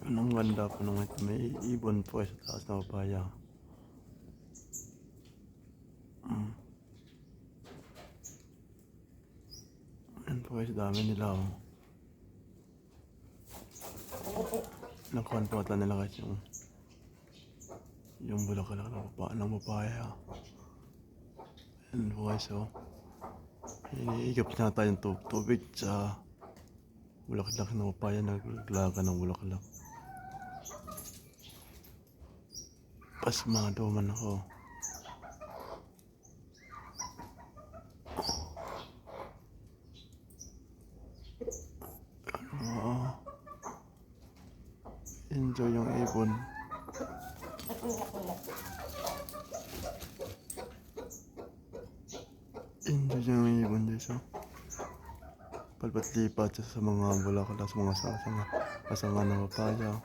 Anong ganda po nung ito. May ibon po sa taas na papaya. Ayan po guys, dami nila oh. Nakuhan po ata nila guys yung bulaklak ng papaya. Ayan po guys oh. Iniigap na tayo ng tubig sa bulaklak ng papaya. Naglaga ng bulaklak. Pasmado man ako. Enjoy yung ibon. Enjoy yung ibon dito. Palpat-lipat sa mga bulaklak, sa mga sanga ng papaya.